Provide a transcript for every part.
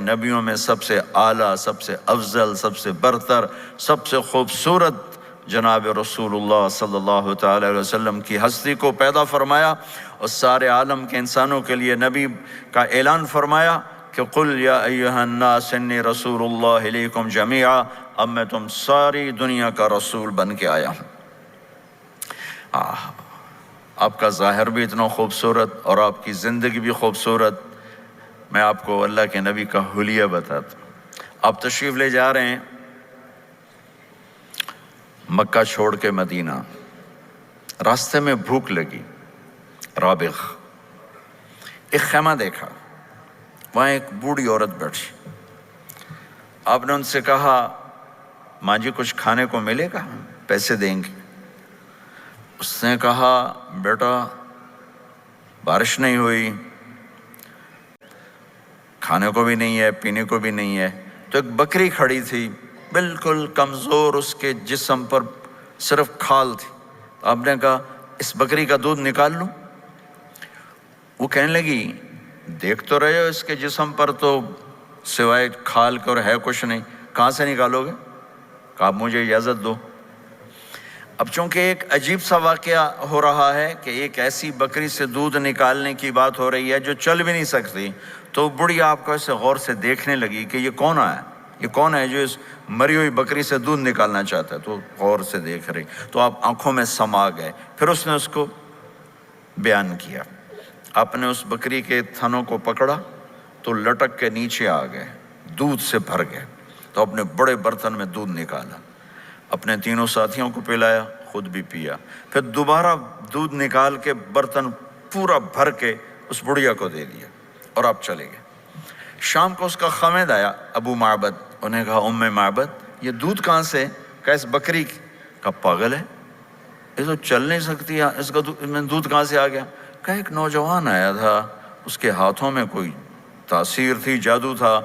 نبیوں میں سب سے اعلیٰ، سب سے افضل، سب سے برتر، سب سے خوبصورت جناب رسول اللہ صلی اللہ تعالی علیہ وسلم کی ہستی کو پیدا فرمایا، اور سارے عالم کے انسانوں کے لیے نبی کا اعلان فرمایا کہ قل یا ایھا الناس انی رسول اللہ الیکم جمیعا، اب میں تم ساری دنیا کا رسول بن کے آیا ہوں۔ آپ کا ظاہر بھی اتنا خوبصورت اور آپ کی زندگی بھی خوبصورت۔ میں آپ کو اللہ کے نبی کا حلیہ بتاتا ہوں۔ آپ تشریف لے جا رہے ہیں مکہ چھوڑ کے مدینہ، راستے میں بھوک لگی، رابغ، ایک خیمہ دیکھا، وہاں ایک بوڑھی عورت بیٹھی۔ آپ نے ان سے کہا ماں جی کچھ کھانے کو ملے گا، پیسے دیں گے؟ اس نے کہا بیٹا بارش نہیں ہوئی، کھانے کو بھی نہیں ہے، پینے کو بھی نہیں ہے۔ تو ایک بکری کھڑی تھی، بالکل کمزور، اس کے جسم پر صرف کھال تھی۔ آپ نے کہا اس بکری کا دودھ نکال لوں؟ وہ کہنے لگی دیکھ تو رہے ہو اس کے جسم پر تو سوائے کھال کے اور ہے کچھ نہیں، کہاں سے نکالو گے؟ کہا مجھے اجازت دو۔ اب چونکہ ایک عجیب سا واقعہ ہو رہا ہے کہ ایک ایسی بکری سے دودھ نکالنے کی بات ہو رہی ہے جو چل بھی نہیں سکتی، تو بڑھیا آپ کو ایسے غور سے دیکھنے لگی کہ یہ کون ہے، یہ کون ہے جو اس مری ہوئی بکری سے دودھ نکالنا چاہتا ہے؟ تو غور سے دیکھ رہی، تو آپ آنکھوں میں سما گئے۔ پھر اس نے اس کو بیان کیا۔ آپ نے اس بکری کے تھنوں کو پکڑا تو لٹک کے نیچے آ گئے، دودھ سے بھر گئے۔ تو اپنے بڑے برتن میں دودھ نکالا، اپنے تینوں ساتھیوں کو پلایا، خود بھی پیا، پھر دوبارہ دودھ نکال کے برتن پورا بھر کے اس بڑھیا کو دے دیا، اور آپ چلے گئے۔ شام کو اس کا خامد آیا، ابو معبد، انہیں کہا ام معبد یہ دودھ کہاں سے؟ کہا اس بکری کی۔ کہا پاگل ہے، یہ تو چل نہیں سکتی، اس کا دودھ کہاں سے آ گیا؟ کہا ایک نوجوان آیا تھا، اس کے ہاتھوں میں کوئی تاثیر تھی، جادو تھا،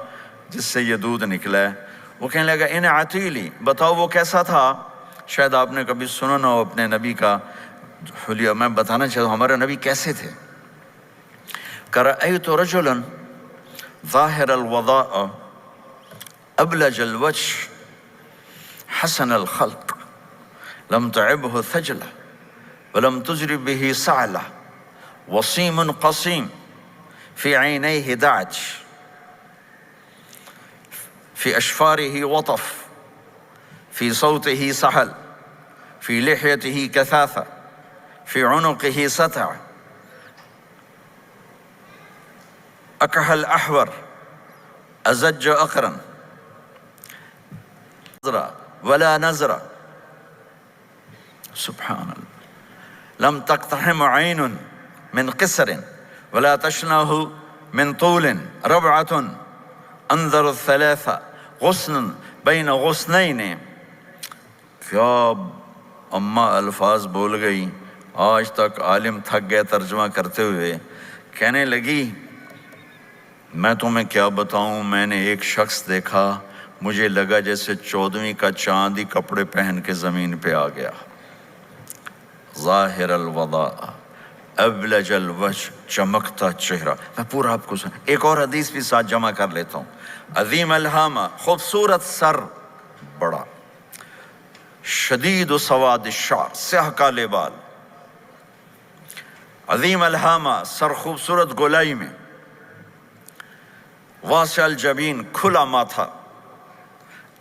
جس سے یہ دودھ نکلا ہے۔ وہ کہنے لگا ان عتیلی، بتاؤ وہ کیسا تھا؟ شاید آپ نے کبھی سنا نہ ہو اپنے نبی کا حلیہ، میں بتانا چاہتا ہوں ہمارے نبی کیسے تھے۔ رأیت رجلا ظاہر الوضاء ابلج الوجه حسن الخلق لم تعبه ثجلة ولم تجرب به سعلة وصيم قصيم في عينيه دعج في أشفاره وطف في صوته سحل في لحيته كثافة في عنقه ستع أكحل أحور أزج أقرن ولا نزرة سبحان الله لم تقتحم عين من قصر ولا تشنه من طول ربعة انظر الثلاثة غصن بين غصنين۔ کیا اماں الفاظ بول گئی، آج تک عالم تھک گئے ترجمہ کرتے ہوئے۔ کہنے لگی میں تمہیں کیا بتاؤں، میں نے ایک شخص دیکھا، مجھے لگا جیسے 14ویں کا چاند ہی کپڑے پہن کے زمین پہ آ گیا۔ ظاہر الوضاء ابلج الوجه، چمکتا چہرہ۔ میں پورا آپ کو ایک اور حدیث بھی ساتھ جمع کر لیتا ہوں۔ عظیم الہامہ، خوبصورت سر، بڑا، شدید سواد الشعر، سیاہ کالے بال، عظیم الہامہ، سر خوبصورت گولائی میں، واسع الجبین، کھلا ماتھا،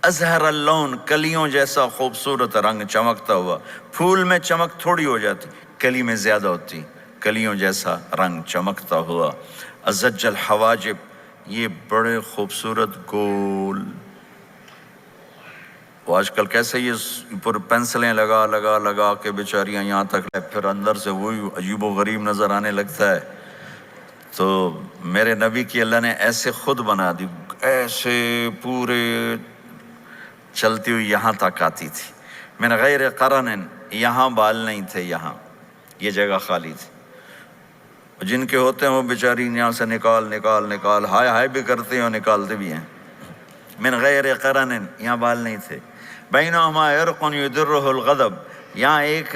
ازہر اللون، کلیوں جیسا خوبصورت رنگ چمکتا ہوا۔ پھول میں چمک تھوڑی ہو جاتی، کلی میں زیادہ ہوتی، کلیوں جیسا رنگ چمکتا ہوا۔ ازج الحواجب، یہ بڑے خوبصورت گول، وہ آج کل کیسے یہ پر پینسلیں لگا لگا لگا کے بیچاریاں یہاں تک، پھر اندر سے وہی عجیب و غریب نظر آنے لگتا ہے۔ تو میرے نبی کی اللہ نے ایسے خود بنا دی، ایسے پورے چلتی ہوئی یہاں تک آتی تھی۔ من غیر قرن، یہاں بال نہیں تھے، یہاں یہ جگہ خالی تھی۔ جن کے ہوتے ہیں وہ بیچاری یہاں سے نکال نکال نکال، ہائے ہائے بھی کرتے ہیں اور نکالتے بھی ہیں۔ من غیر قرن، یہاں بال نہیں تھے۔ بینہما عرق یدرہ الغضب، یہاں ایک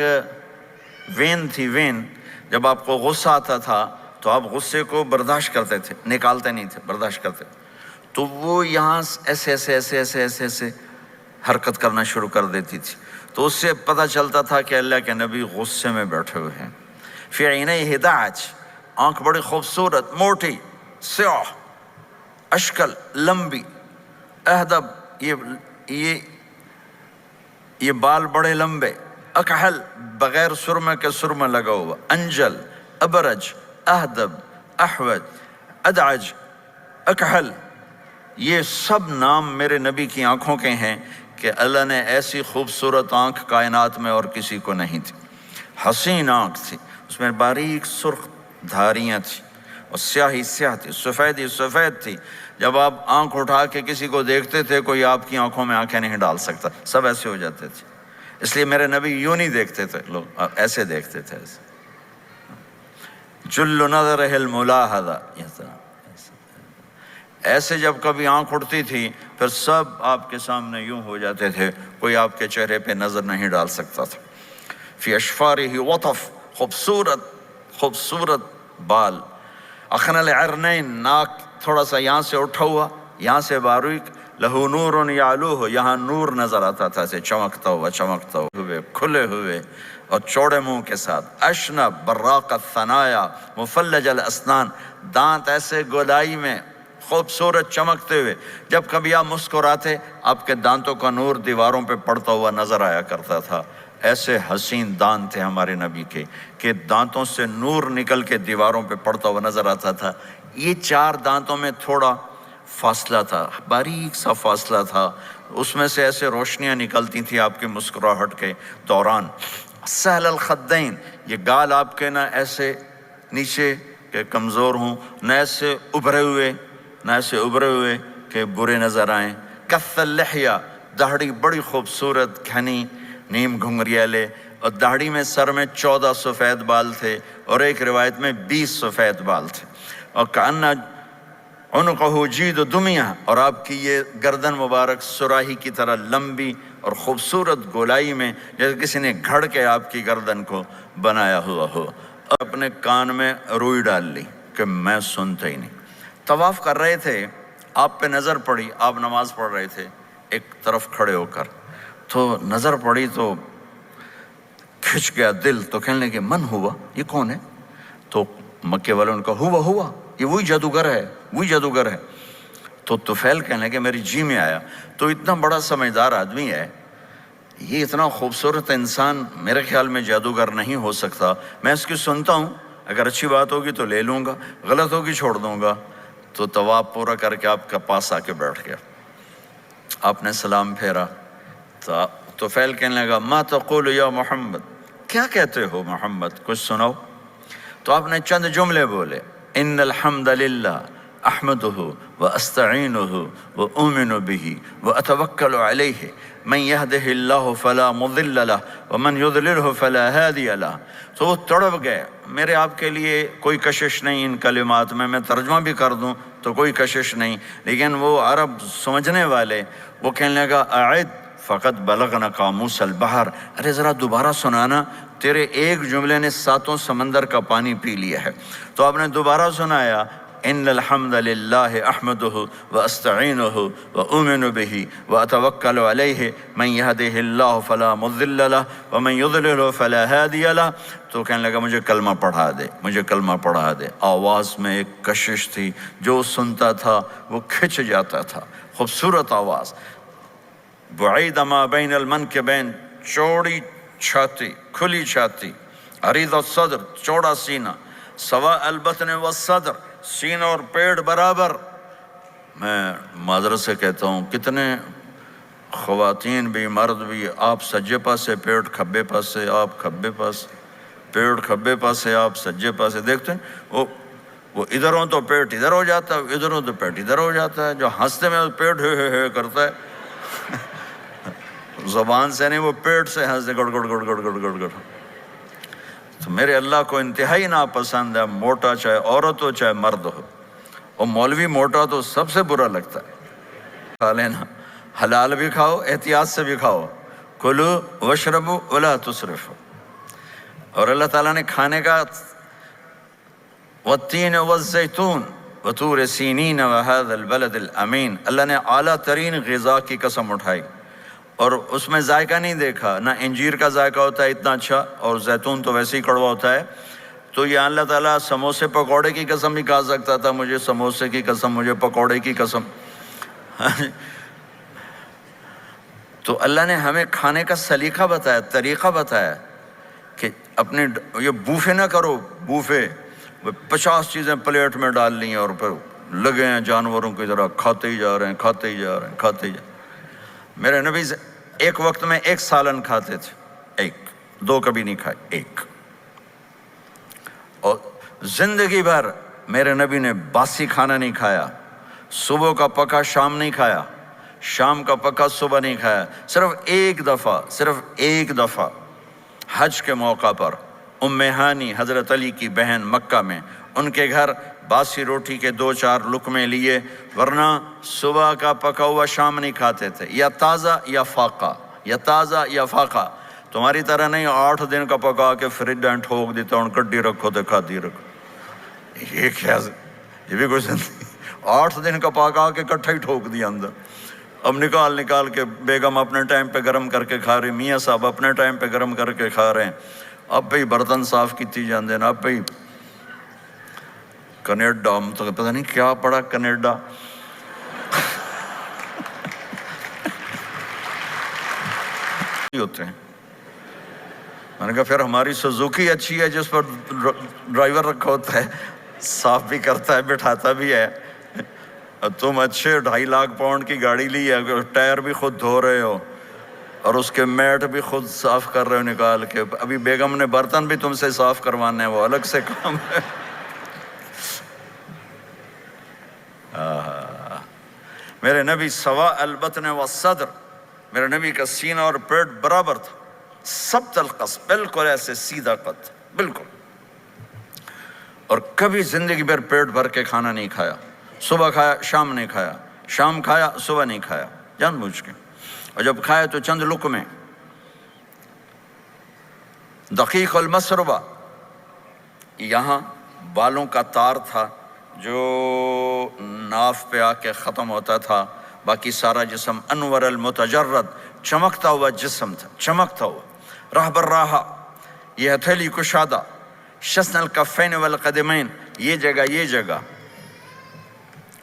وین تھی، وین، جب آپ کو غصہ آتا تھا تو آپ غصے کو برداشت کرتے تھے، نکالتے نہیں تھے، برداشت کرتے۔ تو وہ یہاں ایسے ایسے ایسے ایسے ایسے ایسے حرکت کرنا شروع کر دیتی تھی، تو اس سے پتہ چلتا تھا کہ اللہ کے نبی غصے میں بیٹھے ہوئے ہیں۔ فی عینیہ دعج، آنکھ بڑی خوبصورت، موٹی، سیاہ، اشکل، لمبی، اہدب، یہ بال بڑے لمبے، اکحل، بغیر سرمے کے سرمہ لگا ہوا، انجل، ابرج، اہدب، احوج، ادعج، اکحل، یہ سب نام میرے نبی کی آنکھوں کے ہیں کہ اللہ نے ایسی خوبصورت آنکھ کائنات میں اور کسی کو نہیں تھی۔ حسین آنکھ تھی، اس میں باریک سرخ دھاریاں تھیں، اور سیاہی سیاہ تھی، سفیدی سفید تھی۔ جب آپ آنکھ اٹھا کے کسی کو دیکھتے تھے، کوئی آپ کی آنکھوں میں آنکھیں نہیں ڈال سکتا، سب ایسے ہو جاتے تھے۔ اس لیے میرے نبی یوں نہیں دیکھتے تھے، لوگ ایسے دیکھتے تھے، ایسے جل نظرہ الملاحظہ، ایسے جب کبھی آنکھ اٹھتی تھی پھر سب آپ کے سامنے یوں ہو جاتے تھے، کوئی آپ کے چہرے پہ نظر نہیں ڈال سکتا تھا۔ فی اشفارہ وطف، خوبصورت خوبصورت بال، اخنل عرنین، ناک تھوڑا سا یہاں سے اٹھا ہوا، یہاں سے باریک، لہو نور یعلوہ، یہاں نور نظر آتا تھا، اسے چمکتا ہوئے کھلے ہوئے اور چوڑے منہ کے ساتھ، اشنب براق الثنایا مفلج الاسنان، دانت ایسے گولائی میں خوبصورت چمکتے ہوئے، جب کبھی آپ مسکراتے آپ کے دانتوں کا نور دیواروں پہ پڑتا ہوا نظر آیا کرتا تھا۔ ایسے حسین دانت تھے ہمارے نبی کے کہ دانتوں سے نور نکل کے دیواروں پہ پڑتا ہوا نظر آتا تھا۔ یہ چار دانتوں میں تھوڑا فاصلہ تھا، باریک سا فاصلہ تھا، اس میں سے ایسے روشنیاں نکلتی تھیں آپ کے مسکراہٹ کے دوران۔ سہل الخدین، یہ گال آپ کے نہ ایسے نیچے کہ کمزور ہوں، نہ ایسے ابھرے ہوئے کہ برے نظر آئیں۔ کث اللحیہ، داڑھی بڑی خوبصورت گھنی نیم گھنگریالے، اور داڑھی میں سر میں 14 سفید بال تھے، اور ایک روایت میں 20 سفید بال تھے۔ اور کأن عنقہ جید دمیہ، اور آپ کی یہ گردن مبارک سراہی کی طرح لمبی اور خوبصورت گولائی میں، جیسے کسی نے گھڑ کے آپ کی گردن کو بنایا ہوا ہو۔ اپنے کان میں روئی ڈال لی کہ میں سنتا ہی نہیں۔ طواف کر رہے تھے، آپ پہ نظر پڑی، آپ نماز پڑھ رہے تھے ایک طرف کھڑے ہو کر، تو نظر پڑی تو کھچ گیا دل، تو کہنے لگے من ہوا، یہ کون ہے؟ تو مکے والوں نے کہا ہوا، یہ وہی جادوگر ہے۔ تو طفیل کہنے لگے میری جی میں آیا، تو اتنا بڑا سمجھدار آدمی ہے، یہ اتنا خوبصورت انسان میرے خیال میں جادوگر نہیں ہو سکتا، میں اس کی سنتا ہوں، اگر اچھی بات ہوگی تو لے لوں گا، غلط ہوگی چھوڑ دوں گا۔ تو طواف پورا کر کے آپ کا پاس آ کے بیٹھ گیا، آپ نے سلام پھیرا، تو طفیل کہنے لگا ما تقول یا محمد، کیا کہتے ہو محمد، کچھ سناؤ۔ تو آپ نے چند جملے بولے، ان الحمد للہ احمدہ واستعینہ واؤمن بہ واتوکل علیہ من یہدہ اللہ فلا مضل لہ ومن یضللہ فلا ہادی لہ۔ تو وہ تڑپ گئے، میرے آپ کے لیے کوئی کشش نہیں ان کلمات میں ترجمہ بھی کر دوں تو کوئی کشش نہیں، لیکن وہ عرب سمجھنے والے، وہ کہنے لگا اعد فقط بلغنا قاموس البحر، ارے ذرا دوبارہ سنانا، تیرے ایک جملے نے 7 سمندر کا پانی پی لیا ہے۔ تو آپ نے دوبارہ سنایا، ان الحمد للہ احمدہ واستعینہ واؤمن بہ واتوکل علیہ من یہدہ اللہ فلا مضل لہ ومن یضللہ فلا ہادی لہ۔ تو کہنے لگا مجھے کلمہ پڑھا دے۔ آواز میں ایک کشش تھی، جو سنتا تھا وہ کھچ جاتا تھا، خوبصورت آواز۔ بعید ما بین المنکبین، چوڑی چھاتی، کھلی چھاتی، عریض الصدر، چوڑا سینہ، سواء البطن والصدر، سینہ اور پیٹ برابر۔ میں معذرت سے کہتا ہوں، کتنے خواتین بھی مرد بھی، آپ سجے پاسے پیٹ کھبے پاسے، آپ کھبے پاس پیٹ کھبے پاسے، آپ سجے پاسے، دیکھتے ہیں وہ ادھر ہوں تو پیٹ ادھر ہو جاتا ہے، ادھر ہوں تو پیٹ ادھر ہو جاتا ہے، جو ہنستے میں پیٹ ہے کرتا ہے، زبان سے نہیں، وہ پیٹ سے ہنستے گڑ گڑ گڑ گڑ گڑ گڑ گڑ۔ تو میرے اللہ کو انتہائی ناپسند ہے، موٹا چاہے عورت ہو چاہے مرد ہو، اور مولوی موٹا تو سب سے برا لگتا ہے۔ کھا لینا، حلال بھی کھاؤ، احتیاط سے بھی کھاؤ، کلو واشربوا ولا تسرفوا۔ اور اللہ تعالیٰ نے کھانے کا والتین والزیتون، وطور سینین وہذا البلد الامین، اللہ نے اعلیٰ ترین غذا کی قسم اٹھائی اور اس میں ذائقہ نہیں دیکھا، نہ انجیر کا ذائقہ ہوتا ہے اتنا اچھا، اور زیتون تو ویسے ہی کڑوا ہوتا ہے، تو یہ اللہ تعالیٰ سموسے پکوڑے کی قسم بھی کھا سکتا تھا، مجھے سموسے کی قسم، مجھے پکوڑے کی قسم۔ تو اللہ نے ہمیں کھانے کا سلیقہ بتایا، طریقہ بتایا کہ اپنے یہ بوفے نہ کرو، بوفے 50 چیزیں پلیٹ میں ڈال لی ہیں اور پھر لگے ہیں جانوروں کی طرح کھاتے ہی جا رہے ہیں، کھاتے ہی جا رہے ہیں، کھاتے ہی جا رہے ہیں۔ میرے نبی ایک وقت میں 1 سالن کھاتے تھے، 1 2 کبھی نہیں کھائے، 1۔ اور زندگی بھر میرے نبی نے باسی کھانا نہیں کھایا، صبح کا پکا شام نہیں کھایا، شام کا پکا صبح نہیں کھایا، صرف ایک دفعہ حج کے موقع پر ام ہانی حضرت علی کی بہن مکہ میں، ان کے گھر باسی روٹی کے 2-4 لقمے لیے، ورنہ صبح کا پکا ہوا شام نہیں کھاتے تھے، یا تازہ یا فاقہ، یا تازہ یا فاقہ، تمہاری طرح نہیں 8 دن کا پکا کے فریج میں ٹھوک دیتا ہوں، کڈی رکھو تو کھاتی رکھو، یہ کیا، یہ بھی کوئی زندگی؟ 8 دن کا پکا کے کٹھا ہی ٹھوک دیا اندر، اب نکال کے بیگم اپنے ٹائم پہ گرم کر کے کھا رہی، میاں صاحب اپنے ٹائم پہ گرم کر کے کھا رہے ہیں، اب بھی برتن صاف کیتی جاندے ہیں، اب بھی کینیڈا، ہم تو پتہ نہیں کیا پڑا کینیڈا، ہوتے ہیں۔ میں نے کہا پھر ہماری سوزوکی اچھی ہے جس پر ڈرائیور رکھا ہوتا ہے، صاف بھی کرتا ہے بٹھاتا بھی ہے، تم اچھے 2.5 لاکھ پاؤنڈ کی گاڑی لی ہے، ٹائر بھی خود دھو رہے ہو اور اس کے میٹ بھی خود صاف کر رہے ہو نکال کے، ابھی بیگم نے برتن بھی تم سے صاف کروانے ہیں، وہ الگ سے کام ہے۔ میرے نبی سوا البطن والصدر، میرے نبی کا سینہ اور پیٹ برابر تھا، سبت القص، بالکل ایسے سیدھا قد، بالکل، اور کبھی زندگی بھر پیٹ بھر کے کھانا نہیں کھایا، صبح کھایا شام نہیں کھایا، شام کھایا صبح نہیں کھایا، جان بوجھ کے، اور جب کھایا تو چند لقمے۔ دقیق المسربہ، یہاں بالوں کا تار تھا جو ناف پہ آ کے ختم ہوتا تھا، باقی سارا جسم انور المتجرد، چمکتا ہوا جسم تھا، چمکتا ہوا۔ راہ بر راہ، یہ ہتھیلی کشادہ، شسن الکفین والقدمین، یہ جگہ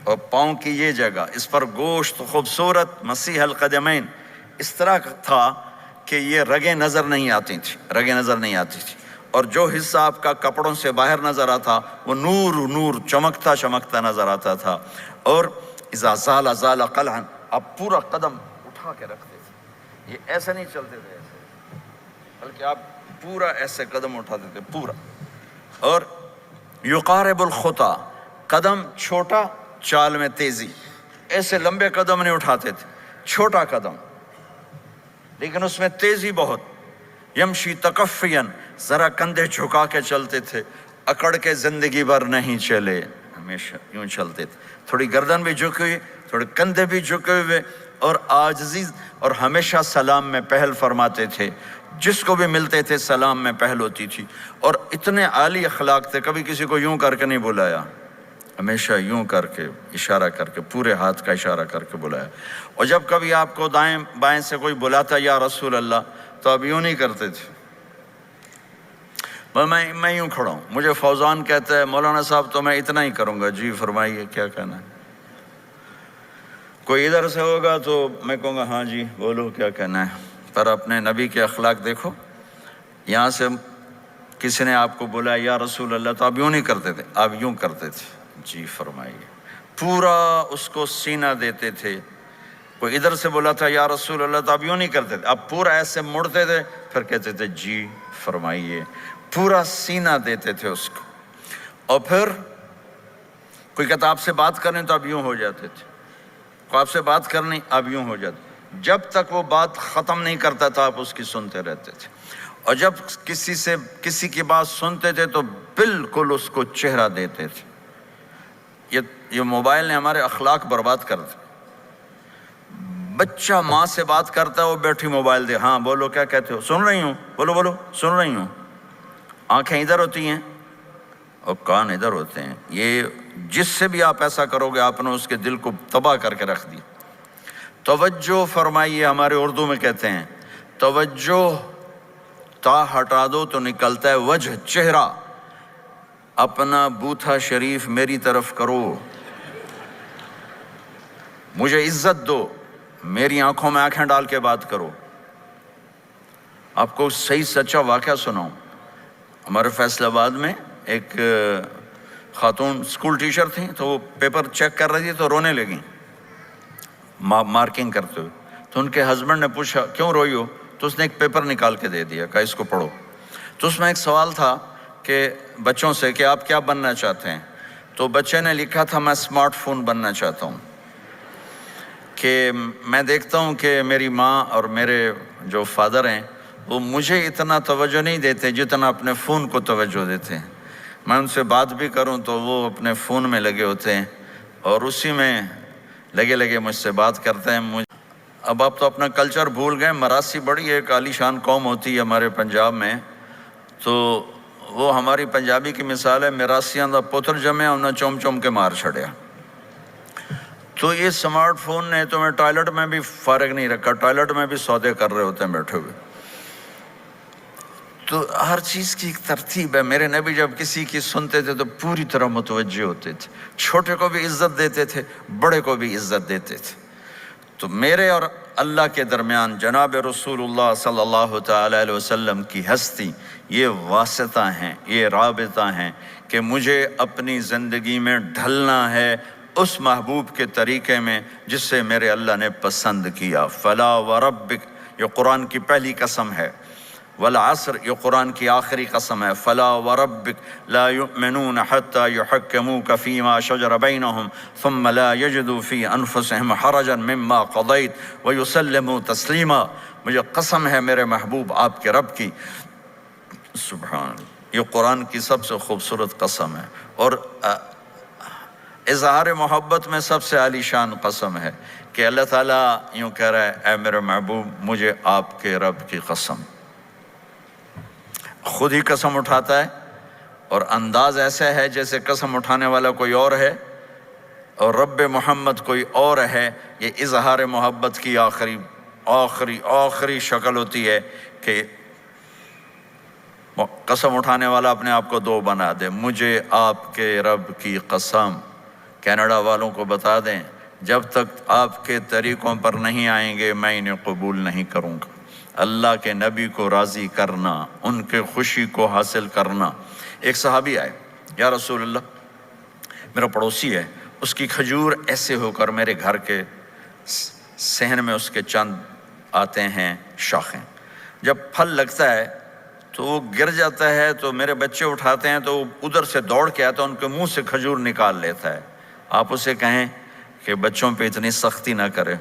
اور پاؤں کی یہ جگہ، اس پر گوشت خوبصورت، مسیح القدمین، اس طرح تھا کہ یہ رگیں نظر نہیں آتی تھی، اور جو حصہ آپ کا کپڑوں سے باہر نظر آتا وہ نور چمکتا نظر آتا تھا، اور اذا زال قلعا، آپ پورا قدم اٹھا کے رکھتے تھے، یہ ایسے نہیں چلتے تھے ایسے، بلکہ آپ پورا ایسے قدم اٹھاتے تھے پورا، اور یقارب الخطا، قدم چھوٹا چال میں تیزی، ایسے لمبے قدم نہیں اٹھاتے تھے، چھوٹا قدم لیکن اس میں تیزی بہت، یمشی تکفین، ذرا کندھے جھکا کے چلتے تھے، اکڑ کے زندگی بھر نہیں چلے، ہمیشہ یوں چلتے تھے، تھوڑی گردن بھی جھکی ہوئی، تھوڑے کندھے بھی جھکے ہوئے، اور عاجزی، اور ہمیشہ سلام میں پہل فرماتے تھے، جس کو بھی ملتے تھے سلام میں پہل ہوتی تھی، اور اتنے عالی اخلاق تھے، کبھی کسی کو یوں کر کے نہیں بلایا، ہمیشہ یوں کر کے اشارہ کر کے، پورے ہاتھ کا اشارہ کر کے بلایا، اور جب کبھی آپ کو دائیں بائیں سے کوئی بلاتا یا رسول اللہ تو آپ یوں نہیں کرتے تھے، میں یوں کھڑا ہوں، مجھے فوزان کہتا ہے مولانا صاحب تو میں اتنا ہی کروں گا، جی فرمائیے کیا کہنا ہے، کوئی ادھر سے ہوگا تو میں کہوں گا ہاں جی بولو کیا کہنا ہے، پر اپنے نبی کے اخلاق دیکھو، یہاں سے کسی نے آپ کو بولا یا رسول اللہ تو آپ یوں نہیں کرتے تھے، آپ یوں کرتے تھے، جی فرمائیے، پورا اس کو سینہ دیتے تھے، کوئی ادھر سے بولا تھا یا رسول اللہ تو آپ یوں نہیں کرتے تھے، آپ پورا ایسے مڑتے تھے، پھر کہتے تھے جی فرمائیے، پورا سینہ دیتے تھے اس کو، اور پھر کوئی کہتا آپ سے بات کریں تو آپ یوں ہو جاتے تھے، کوئی آپ سے بات کرنی آپ یوں ہو جاتے، جب تک وہ بات ختم نہیں کرتا تھا آپ اس کی سنتے رہتے تھے، اور جب کسی کی بات سنتے تھے تو بالکل اس کو چہرہ دیتے تھے۔ یہ موبائل نے ہمارے اخلاق برباد کر دیے، بچہ ماں سے بات کرتا ہے وہ بیٹھی موبائل دے، ہاں بولو کیا کہتے ہو، سن رہی ہوں، بولو سن رہی ہوں، آنکھیں ادھر ہوتی ہیں اور کان ادھر ہوتے ہیں، یہ جس سے بھی آپ ایسا کرو گے آپ نے اس کے دل کو تباہ کر کے رکھ دیا۔ توجہ فرمائیے، ہمارے اردو میں کہتے ہیں توجہ، تا ہٹا دو تو نکلتا ہے وجہ، چہرہ۔ اپنا بوتھا شریف میری طرف کرو، مجھے عزت دو، میری آنکھوں میں آنکھیں ڈال کے بات کرو۔ آپ کو صحیح سچا واقعہ سناؤں۔ ہمارے فیصل آباد میں ایک خاتون اسکول ٹیچر تھیں، تو وہ پیپر چیک کر رہی تھی تو رونے لگیں مارکنگ کرتے ہوئے۔ تو ان کے ہسبینڈ نے پوچھا کیوں روئی ہو؟ تو اس نے ایک پیپر نکال کے دے دیا، کہا اس کو پڑھو۔ تو اس میں ایک سوال تھا کہ بچوں سے کہ آپ کیا بننا چاہتے ہیں؟ تو بچے نے لکھا تھا میں اسمارٹ فون بننا چاہتا ہوں، کہ میں دیکھتا ہوں کہ میری ماں اور میرے جو فادر ہیں وہ مجھے اتنا توجہ نہیں دیتے جتنا اپنے فون کو توجہ دیتے ہیں۔ میں ان سے بات بھی کروں تو وہ اپنے فون میں لگے ہوتے ہیں اور اسی میں لگے مجھ سے بات کرتے ہیں۔ اب آپ تو اپنا کلچر بھول گئے۔ مراسی بڑی ایک عالی شان قوم ہوتی ہے ہمارے پنجاب میں، تو وہ ہماری پنجابی کی مثال ہے میراسیاں دا پتر جمع انہیں چوم چوم کے مار چھڑیا۔ تو یہ سمارٹ فون نے تمہیں ٹوائلٹ میں بھی فارغ نہیں رکھا، ٹوائلٹ میں بھی سودے کر رہے ہوتے ہیں بیٹھے ہوئے۔ تو ہر چیز کی ایک ترتیب ہے۔ میرے نبی جب کسی کی سنتے تھے تو پوری طرح متوجہ ہوتے تھے، چھوٹے کو بھی عزت دیتے تھے، بڑے کو بھی عزت دیتے تھے۔ تو میرے اور اللہ کے درمیان جناب رسول اللہ صلی اللہ تعالی علیہ وسلم کی ہستی، یہ واسطہ ہیں، یہ رابطہ ہیں کہ مجھے اپنی زندگی میں ڈھلنا ہے اس محبوب کے طریقے میں جس سے میرے اللہ نے پسند کیا۔ فلا وربک، یہ قرآن کی پہلی قسم ہے، والعصر، یہ قرآن کی آخری قسم ہے۔ فلا وربک لا یؤمنون حتی یحکموک فیما شجر بینہم ثم لا یجدوا فی انفسہم حرجا مما قضیت ویسلموا تسلیما۔ مجھے قسم ہے میرے محبوب آپ کے رب کی، سبحان اللہ، یہ قرآن کی سب سے خوبصورت قسم ہے اور اظہار محبت میں سب سے عالی شان قسم ہے کہ اللہ تعالیٰ یوں کہہ رہا ہے اے میرے محبوب مجھے آپ کے رب کی قسم۔ خود ہی قسم اٹھاتا ہے اور انداز ایسا ہے جیسے قسم اٹھانے والا کوئی اور ہے اور رب محمد کوئی اور ہے۔ یہ اظہار محبت کی آخری شکل ہوتی ہے کہ قسم اٹھانے والا اپنے آپ کو دو بنا دے۔ مجھے آپ کے رب کی قسم۔ کینیڈا والوں کو بتا دیں جب تک آپ کے طریقوں پر نہیں آئیں گے میں انہیں قبول نہیں کروں گا۔ اللہ کے نبی کو راضی کرنا، ان کے خوشی کو حاصل کرنا۔ ایک صحابی آئے، یا رسول اللہ میرا پڑوسی ہے، اس کی کھجور ایسے ہو کر میرے گھر کے صحن میں اس کے چند آتے ہیں شاخیں، جب پھل لگتا ہے تو وہ گر جاتا ہے تو میرے بچے اٹھاتے ہیں تو ادھر سے دوڑ کے آتا ہے، ان کے منہ سے کھجور نکال لیتا ہے۔ آپ اسے کہیں کہ بچوں پہ اتنی سختی نہ کرے۔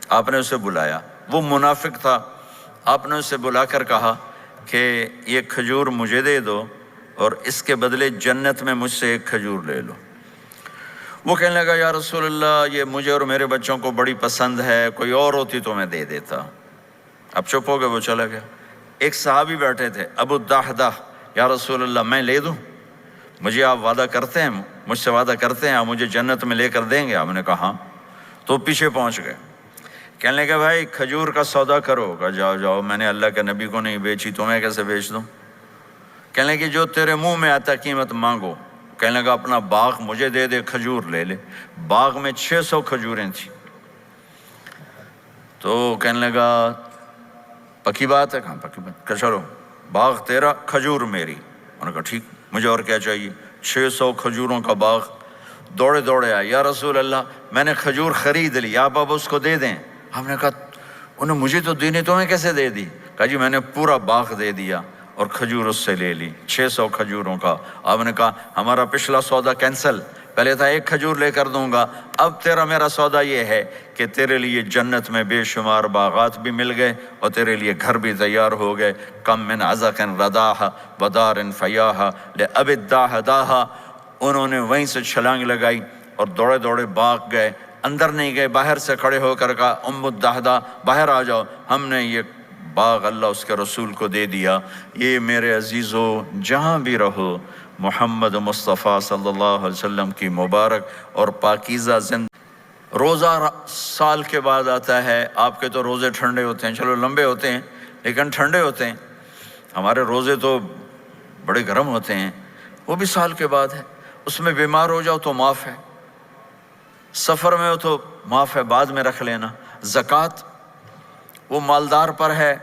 آپ نے اسے بلایا، وہ منافق تھا، آپ نے اسے بلا کر کہا کہ یہ کھجور مجھے دے دو اور اس کے بدلے جنت میں مجھ سے ایک کھجور لے لو۔ وہ کہنے لگا یا رسول اللہ یہ مجھے اور میرے بچوں کو بڑی پسند ہے، کوئی اور ہوتی تو میں دے دیتا۔ اب چپ ہو گئے، وہ چلا گیا۔ ایک صحابی بیٹھے تھے، ابو الدحدہ، یا رسول اللہ میں لے دوں؟ مجھے آپ وعدہ کرتے ہیں، مجھ سے وعدہ کرتے ہیں آپ مجھے جنت میں لے کر دیں گے؟ آپ نے کہا ہاں۔ تو پیچھے پہنچ گئے، کہنے لگے بھائی کھجور کا سودا کرو۔ کہا جاؤ، میں نے اللہ کے نبی کو نہیں بیچی، تمہیں کیسے بیچ دوں؟ کہنے لگے جو تیرے منہ میں آتا قیمت مانگو۔ کہنے لگا اپنا باغ مجھے دے دے، کھجور لے لے۔ باغ میں 600 کھجوریں تھیں۔ تو کہنے لگا پکی بات ہے؟ کہاں پکی بات؟ کہ چلو باغ تیرا کھجور میری۔ انہوں نے کہا ٹھیک، مجھے اور کیا چاہیے؟ 600 کھجوروں کا باغ۔ دوڑے آئے، یا رسول اللہ میں نے کھجور خرید لی، آپ اب اس کو دے دیں۔ ہم نے کہا انہیں مجھے تو دینی، تمہیں کیسے دے دی؟ کہا جی میں نے پورا باغ دے دیا اور کھجور اس سے لے لی، 600 کھجوروں کا۔ آپ نے کہا ہمارا پچھلا سودا کینسل، پہلے تھا ایک کھجور لے کر دوں گا، اب تیرا میرا سودا یہ ہے کہ تیرے لیے جنت میں بے شمار باغات بھی مل گئے اور تیرے لیے گھر بھی تیار ہو گئے۔ کم من عزق رداح ودار فیاح لأب الداح داہا۔ انہوں نے وہیں سے چھلانگ لگائی اور دوڑے باغ گئے، اندر نہیں گئے، باہر سے کھڑے ہو کر کہا ام الدحدہ باہر آ جاؤ، ہم نے یہ باغ اللہ اس کے رسول کو دے دیا۔ یہ میرے عزیزو جہاں بھی رہو محمد مصطفیٰ صلی اللہ علیہ وسلم کی مبارک اور پاکیزہ زندگی۔ روزہ سال کے بعد آتا ہے، آپ کے تو روزے ٹھنڈے ہوتے ہیں، چلو لمبے ہوتے ہیں لیکن ٹھنڈے ہوتے ہیں، ہمارے روزے تو بڑے گرم ہوتے ہیں، وہ بھی سال کے بعد ہے۔ اس میں بیمار ہو جاؤ تو معاف ہے، سفر میں ہو تو معاف ہے، بعد میں رکھ لینا۔ زکوٰۃ وہ مالدار پر ہے،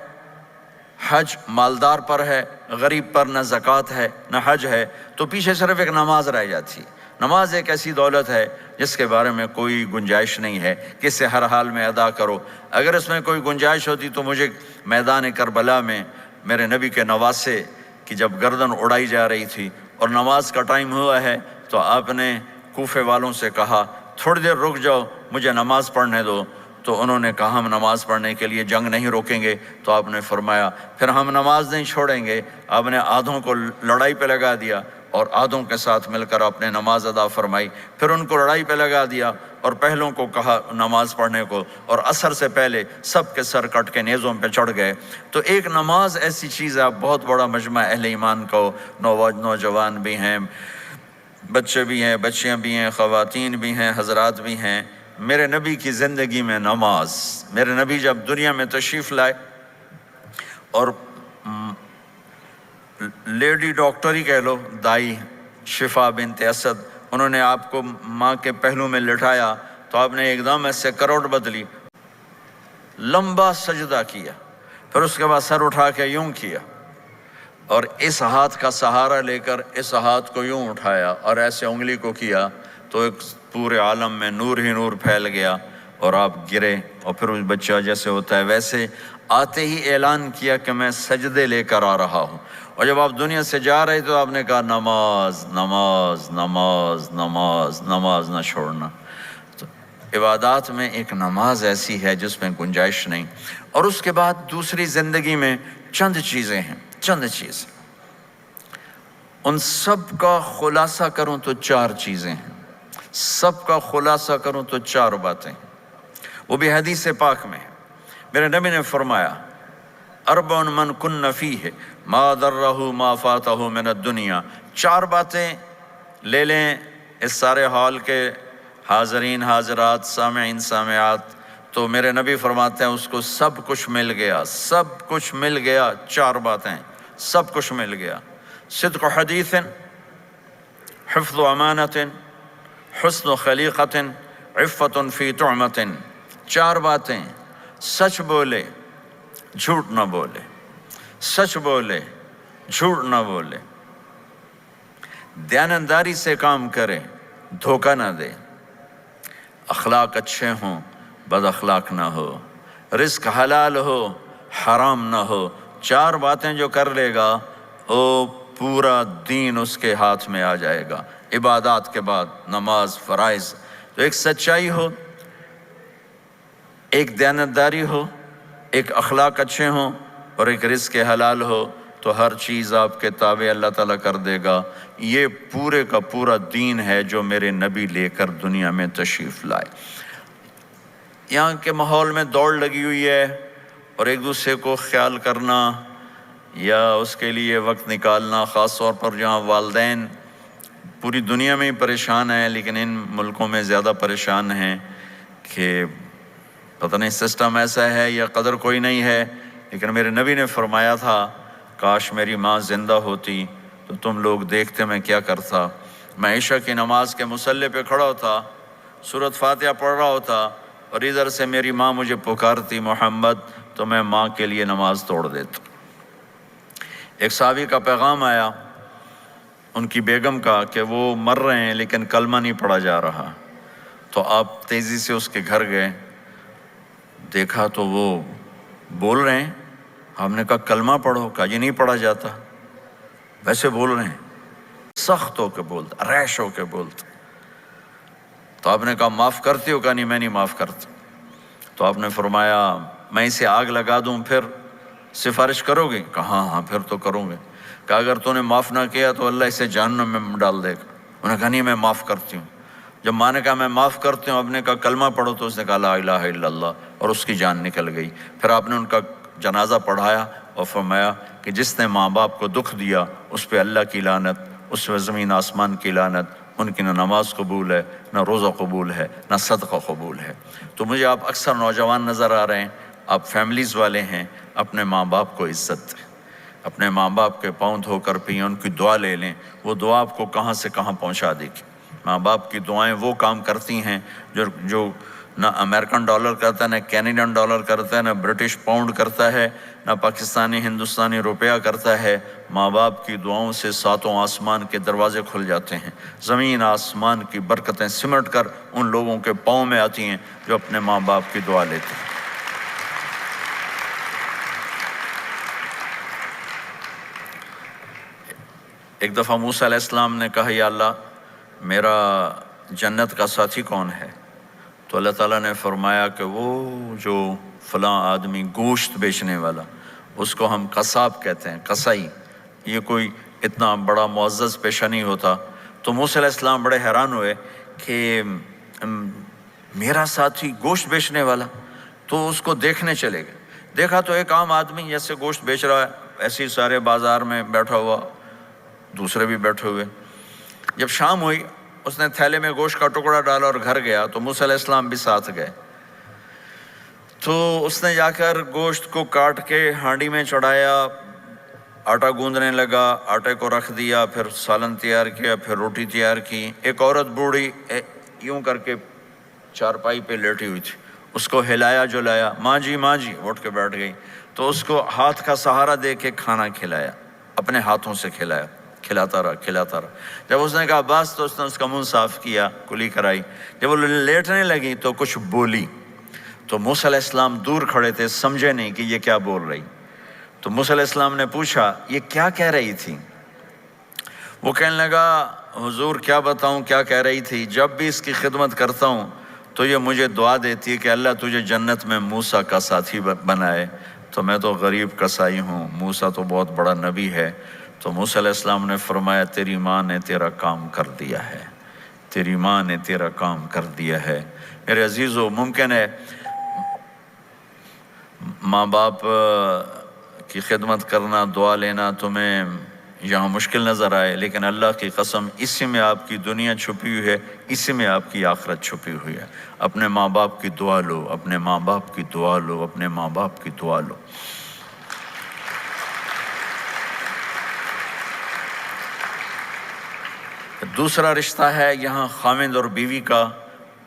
حج مالدار پر ہے، غریب پر نہ زکوٰۃ ہے نہ حج ہے، تو پیچھے صرف ایک نماز رہ جاتی ہے۔ نماز ایک ایسی دولت ہے جس کے بارے میں کوئی گنجائش نہیں ہے کہ اسے ہر حال میں ادا کرو۔ اگر اس میں کوئی گنجائش ہوتی تو مجھے میدان کربلا میں میرے نبی کے نواسے کی جب گردن اڑائی جا رہی تھی اور نماز کا ٹائم ہوا ہے تو آپ نے کوفے والوں سے کہا تھوڑی دیر رک جاؤ، مجھے نماز پڑھنے دو، تو انہوں نے کہا ہم نماز پڑھنے کے لیے جنگ نہیں روکیں گے، تو آپ نے فرمایا پھر ہم نماز نہیں چھوڑیں گے۔ آپ نے آدھوں کو لڑائی پہ لگا دیا اور آدھوں کے ساتھ مل کر آپ نے نماز ادا فرمائی، پھر ان کو لڑائی پہ لگا دیا اور پہلوں کو کہا نماز پڑھنے کو، اور عصر سے پہلے سب کے سر کٹ کے نیزوں پہ چڑھ گئے۔ تو ایک نماز ایسی چیز ہے، بہت بڑا مجمع اہل ایمان کو، نوجوان بھی ہیں، بچے بھی ہیں، بچیاں بھی ہیں، خواتین بھی ہیں، حضرات بھی ہیں۔ میرے نبی کی زندگی میں نماز، میرے نبی جب دنیا میں تشریف لائے اور لیڈی ڈاکٹر ہی کہہ لو، دائی شفا بنت اسد، انہوں نے آپ کو ماں کے پہلو میں لٹایا تو آپ نے ایک دم ایسے کروٹ بدلی، لمبا سجدہ کیا، پھر اس کے بعد سر اٹھا کے یوں کیا اور اس ہاتھ کا سہارا لے کر اس ہاتھ کو یوں اٹھایا اور ایسے انگلی کو کیا تو ایک پورے عالم میں نور ہی نور پھیل گیا اور آپ گرے، اور پھر اس بچہ جیسے ہوتا ہے ویسے آتے ہی اعلان کیا کہ میں سجدے لے کر آ رہا ہوں۔ اور جب آپ دنیا سے جا رہے تو آپ نے کہا نماز نماز نماز نماز نماز نہ چھوڑنا۔ تو عبادات میں ایک نماز ایسی ہے جس میں گنجائش نہیں۔ اور اس کے بعد دوسری زندگی میں چند چیزیں ہیں، چند چیزیں، ان سب کا خلاصہ کروں تو چار چیزیں ہیں، سب کا خلاصہ کروں تو چار باتیں، وہ بھی حدیث پاک میں ہے۔ میرے نبی نے فرمایا اربع من کن فیہ ما ضرہ ما فاتہ من الدنیا، چار باتیں لے لیں اس سارے ہال کے حاضرین حاضرات سامعین سامعات، تو میرے نبی فرماتے ہیں اس کو سب کچھ مل گیا، سب کچھ مل گیا، چار باتیں سب کچھ مل گیا۔ صدق حدیث، حفظ امانت، حسن خلیقت، عفت فی طعمت، چار باتیں، سچ بولے جھوٹ نہ بولے، سچ بولے جھوٹ نہ بولے، دیانتداری سے کام کرے دھوکہ نہ دے، اخلاق اچھے ہوں بد اخلاق نہ ہو، رزق حلال ہو حرام نہ ہو۔ چار باتیں جو کر لے گا وہ پورا دین اس کے ہاتھ میں آ جائے گا۔ عبادات کے بعد نماز فرائض، تو ایک سچائی ہو، ایک دیانتداری ہو، ایک اخلاق اچھے ہوں اور ایک رزق حلال ہو، تو ہر چیز آپ کے تابع اللہ تعالیٰ کر دے گا۔ یہ پورے کا پورا دین ہے جو میرے نبی لے کر دنیا میں تشریف لائے۔ یہاں کے ماحول میں دوڑ لگی ہوئی ہے اور ایک دوسرے کو خیال کرنا یا اس کے لیے وقت نکالنا، خاص طور پر جہاں والدین پوری دنیا میں ہی پریشان ہیں لیکن ان ملکوں میں زیادہ پریشان ہیں کہ پتہ نہیں سسٹم ایسا ہے یا قدر کوئی نہیں ہے۔ لیکن میرے نبی نے فرمایا تھا کاش میری ماں زندہ ہوتی تو تم لوگ دیکھتے میں کیا کرتا۔ میں عشاء کی نماز کے مصلی پہ کھڑا ہوتا، سورۃ فاتحہ پڑھ رہا ہوتا اور ادھر سے میری ماں مجھے پکارتی محمد، تو میں ماں کے لیے نماز توڑ دیتا۔ ایک صحابی کا پیغام آیا ان کی بیگم کا کہ وہ مر رہے ہیں لیکن کلمہ نہیں پڑھا جا رہا، تو آپ تیزی سے اس کے گھر گئے، دیکھا تو وہ بول رہے ہیں، ہم نے کہا کلمہ پڑھو، کہا یہ نہیں پڑھا جاتا، ویسے بول رہے ہیں، سخت ہو کے بولتا، ریش ہو کے بولتا۔ تو آپ نے کہا معاف کرتے ہو؟ کہا نہیں میں نہیں معاف کرتا۔ تو آپ نے فرمایا میں اسے آگ لگا دوں پھر سفارش کرو گے؟ کہا ہاں ہاں پھر تو کروں گے۔ کہا اگر تو نے معاف نہ کیا تو اللہ اسے جہنم میں ڈال دے گا۔ انہوں نے کہا نہیں میں معاف کرتی ہوں۔ جب ماں نے کہا میں معاف کرتی ہوں، آپ نے کہا کلمہ پڑھو، تو اس نے کہا لا الہ الا اللہ، اور اس کی جان نکل گئی۔ پھر آپ نے ان کا جنازہ پڑھایا اور فرمایا کہ جس نے ماں باپ کو دکھ دیا اس پہ اللہ کی لعنت، اس میں زمین آسمان کی لعنت، ان کی نہ نماز قبول ہے، نہ روزہ قبول ہے، نہ صدقہ قبول ہے۔ تو مجھے آپ اکثر نوجوان نظر آ رہے ہیں، آپ فیملیز والے ہیں، اپنے ماں باپ کو عزت دیں، اپنے ماں باپ کے پاؤں دھو کر پئیں، ان کی دعا لے لیں، وہ دعا آپ کو کہاں سے کہاں پہنچا دے گی۔ ماں باپ کی دعائیں وہ کام کرتی ہیں جو نہ امریکن ڈالر کرتا ہے، نہ کینیڈین ڈالر کرتا ہے، نہ برٹش پاؤنڈ کرتا ہے، نہ پاکستانی ہندوستانی روپیہ کرتا ہے۔ ماں باپ کی دعاؤں سے ساتوں آسمان کے دروازے کھل جاتے ہیں، زمین آسمان کی برکتیں سمٹ کر ان لوگوں کے پاؤں میں آتی ہیں جو اپنے ماں باپ کی دعا لیتے ہیں۔ ایک دفعہ موسیٰ علیہ السلام نے کہا، یا اللہ میرا جنت کا ساتھی کون ہے؟ تو اللہ تعالیٰ نے فرمایا کہ وہ جو فلاں آدمی گوشت بیچنے والا، اس کو ہم قصاب کہتے ہیں، قصائی، یہ کوئی اتنا بڑا معزز پیشہ نہیں ہوتا۔ تو موسیٰ علیہ السلام بڑے حیران ہوئے کہ میرا ساتھی گوشت بیچنے والا، تو اس کو دیکھنے چلے گئے۔ دیکھا تو ایک عام آدمی جیسے گوشت بیچ رہا ہے، ایسے ہی سارے بازار میں بیٹھا ہوا، دوسرے بھی بیٹھے ہوئے۔ جب شام ہوئی، اس نے تھیلے میں گوشت کا ٹکڑا ڈالا اور گھر گیا، تو موسیٰ علیہ السلام بھی ساتھ گئے۔ تو اس نے جا کر گوشت کو کاٹ کے ہانڈی میں چڑھایا، آٹا گوندنے لگا، آٹے کو رکھ دیا، پھر سالن تیار کیا، پھر روٹی تیار کی۔ ایک عورت بوڑھی یوں کر کے چارپائی پہ لیٹی ہوئی تھی، اس کو ہلایا جلایا، ماں جی ماں جی، اٹھ کے بیٹھ گئی۔ تو اس کو ہاتھ کا سہارا دے کے کھانا کھلایا، اپنے ہاتھوں سے کھلایا، کھلاتا رہا۔ جب اس نے کہا بس، تو اس نے اس کا منہ صاف کیا، کلی کرائی۔ جب وہ لیٹنے لگی تو کچھ بولی، تو موسیٰ علیہ السلام دور کھڑے تھے، سمجھے نہیں کہ یہ کیا بول رہی۔ تو موسیٰ علیہ السلام نے پوچھا یہ کیا کہہ رہی تھی؟ وہ کہنے لگا حضور کیا بتاؤں کیا کہہ رہی تھی، جب بھی اس کی خدمت کرتا ہوں تو یہ مجھے دعا دیتی ہے کہ اللہ تجھے جنت میں موسیٰ کا ساتھی بنائے۔ تو میں تو غریب کسائی ہوں، موسیٰ تو بہت بڑا نبی ہے۔ تو موسیٰ علیہ السلام نے فرمایا تیری ماں نے تیرا کام کر دیا ہے، تیری ماں نے تیرا کام کر دیا ہے۔ میرے عزیزو، ممکن ہے ماں باپ کی خدمت کرنا، دعا لینا تمہیں یہاں مشکل نظر آئے، لیکن اللہ کی قسم اسی میں آپ کی دنیا چھپی ہوئی ہے، اسی میں آپ کی آخرت چھپی ہوئی ہے۔ اپنے ماں باپ کی دعا لو، اپنے ماں باپ کی دعا لو، اپنے ماں باپ کی دعا لو۔ دوسرا رشتہ ہے یہاں خاوند اور بیوی کا۔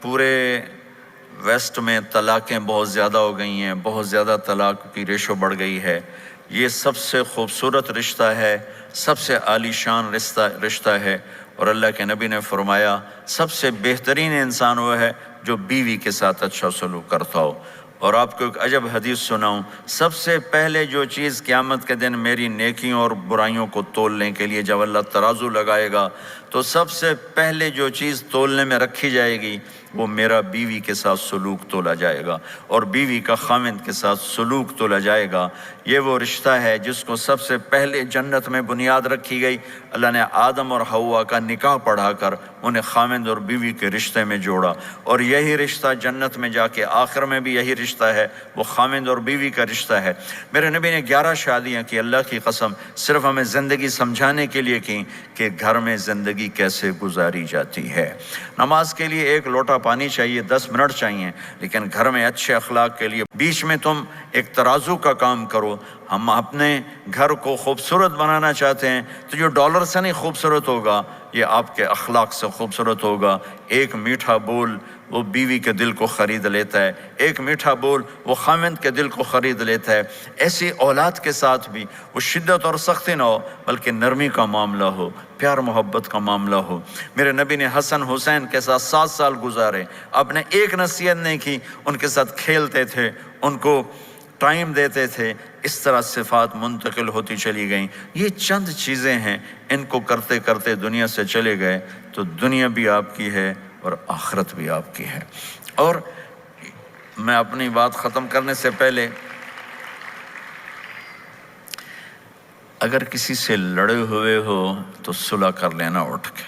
پورے ویسٹ میں طلاقیں بہت زیادہ ہو گئی ہیں، بہت زیادہ طلاق کی ریشو بڑھ گئی ہے۔ یہ سب سے خوبصورت رشتہ ہے، سب سے عالی شان رشتہ ہے، اور اللہ کے نبی نے فرمایا سب سے بہترین انسان وہ ہے جو بیوی کے ساتھ اچھا سلوک کرتا ہو۔ اور آپ کو ایک عجب حدیث سناؤں، سب سے پہلے جو چیز قیامت کے دن میری نیکیوں اور برائیوں کو تولنے کے لیے جب اللہ ترازو لگائے گا، تو سب سے پہلے جو چیز تولنے میں رکھی جائے گی وہ میرا بیوی کے ساتھ سلوک تولا جائے گا، اور بیوی کا خاوند کے ساتھ سلوک تولا جائے گا۔ یہ وہ رشتہ ہے جس کو سب سے پہلے جنت میں بنیاد رکھی گئی۔ اللہ نے آدم اور حوا کا نکاح پڑھا کر انہیں خاوند اور بیوی کے رشتے میں جوڑا، اور یہی رشتہ جنت میں جا کے آخر میں بھی یہی رشتہ ہے، وہ خاوند اور بیوی کا رشتہ ہے۔ میرے نبی نے 11 شادیاں کی، اللہ کی قسم صرف ہمیں زندگی سمجھانے کے لیے کی کہ گھر میں زندگی کیسے گزاری جاتی ہے۔ نماز کے لیے ایک لوٹا پانی چاہیے، 10 منٹ چاہیے، لیکن گھر میں اچھے اخلاق کے لیے بیچ میں تم ایک ترازو کا کام کرو۔ ہم اپنے گھر کو خوبصورت بنانا چاہتے ہیں تو جو ڈالر سے نہیں خوبصورت ہوگا، یہ آپ کے اخلاق سے خوبصورت ہوگا۔ ایک میٹھا بول وہ بیوی کے دل کو خرید لیتا ہے، ایک میٹھا بول وہ خاوند کے دل کو خرید لیتا ہے۔ ایسی اولاد کے ساتھ بھی وہ شدت اور سختی نہ ہو، بلکہ نرمی کا معاملہ ہو، پیار محبت کا معاملہ ہو۔ میرے نبی نے حسن حسین کے ساتھ 7 سال گزارے، آپ نے ایک نصیحت نہیں کی، ان کے ساتھ کھیلتے تھے، ان کو ٹائم دیتے تھے۔ اس طرح صفات منتقل ہوتی چلی گئیں۔ یہ چند چیزیں ہیں، ان کو کرتے کرتے دنیا سے چلے گئے تو دنیا بھی آپ کی ہے اور آخرت بھی آپ کی ہے۔ اور میں اپنی بات ختم کرنے سے پہلے، اگر کسی سے لڑے ہوئے ہو تو صلح کر لینا اٹھ کے۔